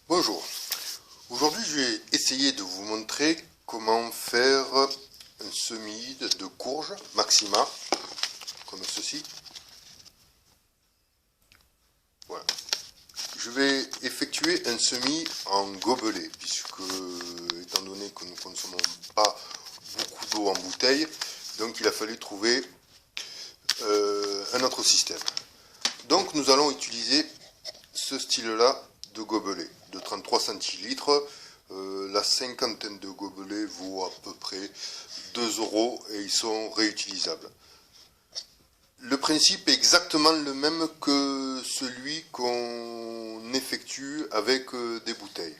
Bonjour, aujourd'hui je vais essayer de vous montrer comment faire un semis de courge Maxima, comme ceci. Voilà. Je vais effectuer un semis en gobelet, puisque étant donné que nous ne consommons pas beaucoup d'eau en bouteille, donc il a fallu trouver un autre système. Donc nous allons utiliser ce style-là de gobelet, de 33 centilitres. La cinquantaine de gobelets vaut à peu près 2 € et ils sont réutilisables. Le principe est exactement le même que celui qu'on effectue avec des bouteilles.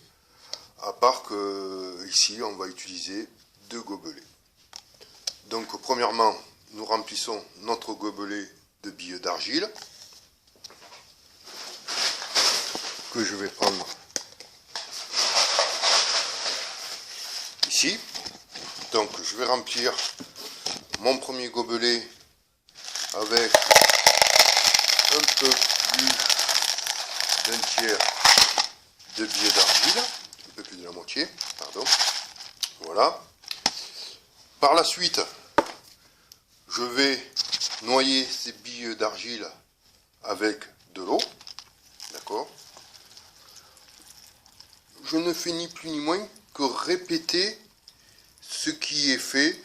À part que ici on va utiliser 2 gobelets. Donc premièrement, nous remplissons notre gobelet de billes d'argile que je vais prendre ici. Donc je vais remplir mon premier gobelet avec un peu plus d'un tiers de billes d'argile, un peu plus de la moitié, pardon. Voilà. Par la suite, je vais noyer ces billes d'argile avec de l'eau, d'accord. Je ne fais ni plus ni moins que répéter ce qui est fait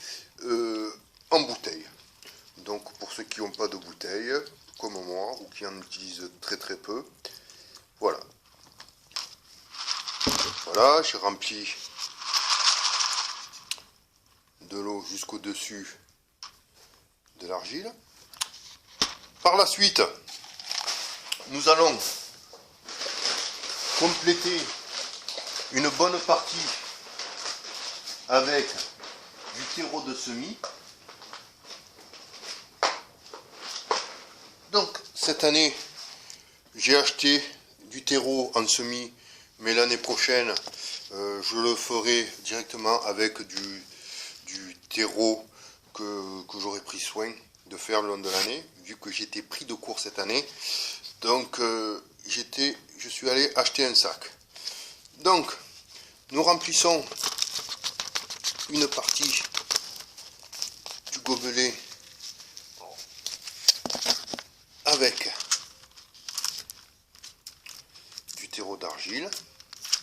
en bouteille. Donc pour ceux qui n'ont pas de bouteille, comme moi, ou qui en utilisent très très peu, voilà. Voilà, j'ai rempli de l'eau jusqu'au dessus de l'argile. Par la suite, nous allons compléter une bonne partie avec du terreau de semis. Donc cette année, j'ai acheté du terreau en semis, mais l'année prochaine, je le ferai directement avec du terreau que j'aurai pris soin de faire le long de l'année, vu que j'étais pris de court cette année. Donc je suis allé acheter un sac. Donc nous remplissons une partie du gobelet avec du terreau d'argile,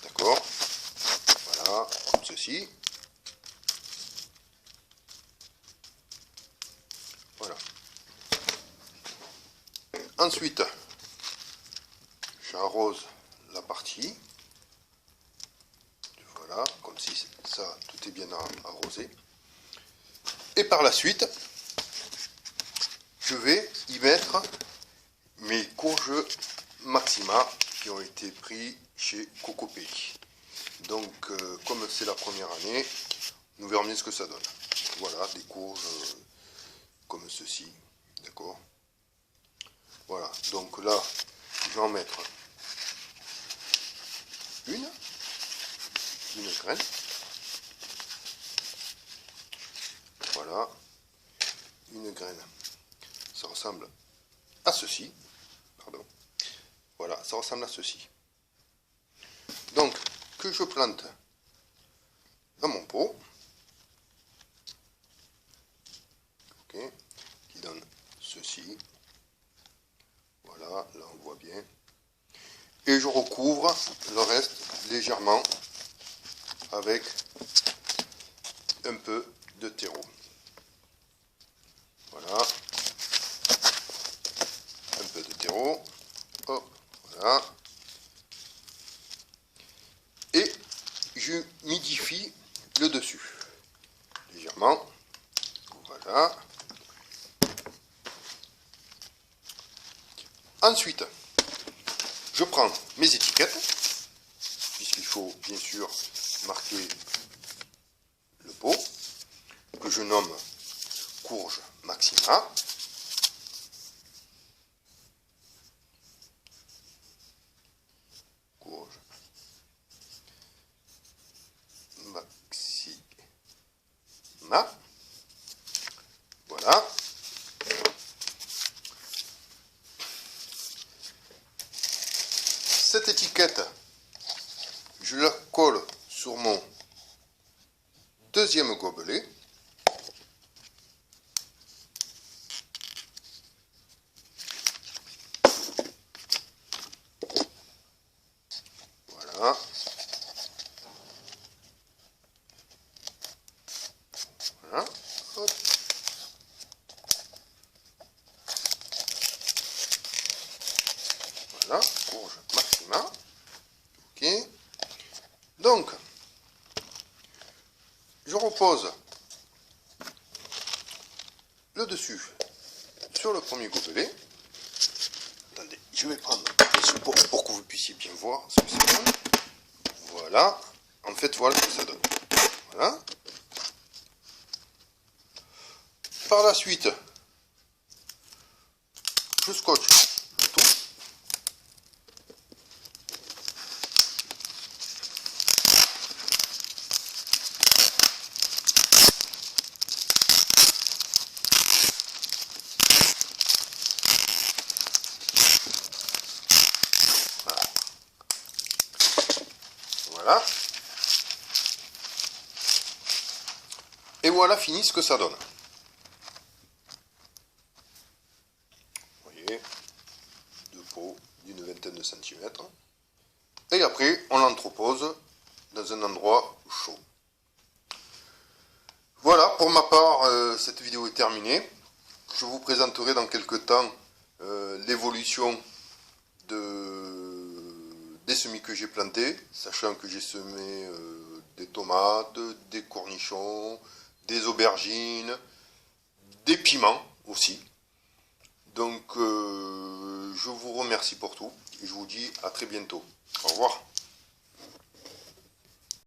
d'accord, voilà, comme ceci, voilà. Ensuite, j'arrose la partie, voilà, comme si ça, tout est bien arrosé, et par la suite, je vais y mettre mes courges Maxima qui ont été pris chez Cocopelli. Donc comme c'est la première année, nous verrons bien ce que ça donne. Voilà, des courges comme ceci, d'accord. Voilà, donc là, je vais en mettre une graine. Voilà, une graine. Ça ressemble à ceci. Pardon. Voilà, ça ressemble à ceci. Donc, que je plante dans mon pot, okay, qui donne ceci. Voilà, là on voit bien. Et je recouvre le reste légèrement avec un peu de terreau. Voilà. Un peu de terreau. Hop, voilà. Et j'humidifie le dessus. Légèrement. Voilà. Ensuite, je prends mes étiquettes, puisqu'il faut bien sûr marquer le pot, que je nomme courge Maxima. Courge Maxima. Voilà. Cette étiquette je la colle sur mon deuxième gobelet. Voilà. Voilà. Hop. Voilà, courge maxima. Ok. Donc, je repose le dessus sur le premier gobelet. Attendez, je vais prendre le support pour que vous puissiez bien voir ce que ça donne. Voilà. En fait, voilà ce que ça donne. Voilà. Par la suite, je scotche tout. Voilà. Et voilà fini ce que ça donne. Vous voyez, deux pots d'une vingtaine de centimètres. Et après, on l'entrepose dans un endroit chaud. Voilà, pour ma part, cette vidéo est terminée. Je vous présenterai dans quelques temps l'évolution des semis que j'ai plantés, sachant que j'ai semé des tomates, des cornichons, des aubergines, des piments aussi. Donc je vous remercie pour tout et je vous dis à très bientôt. Au revoir.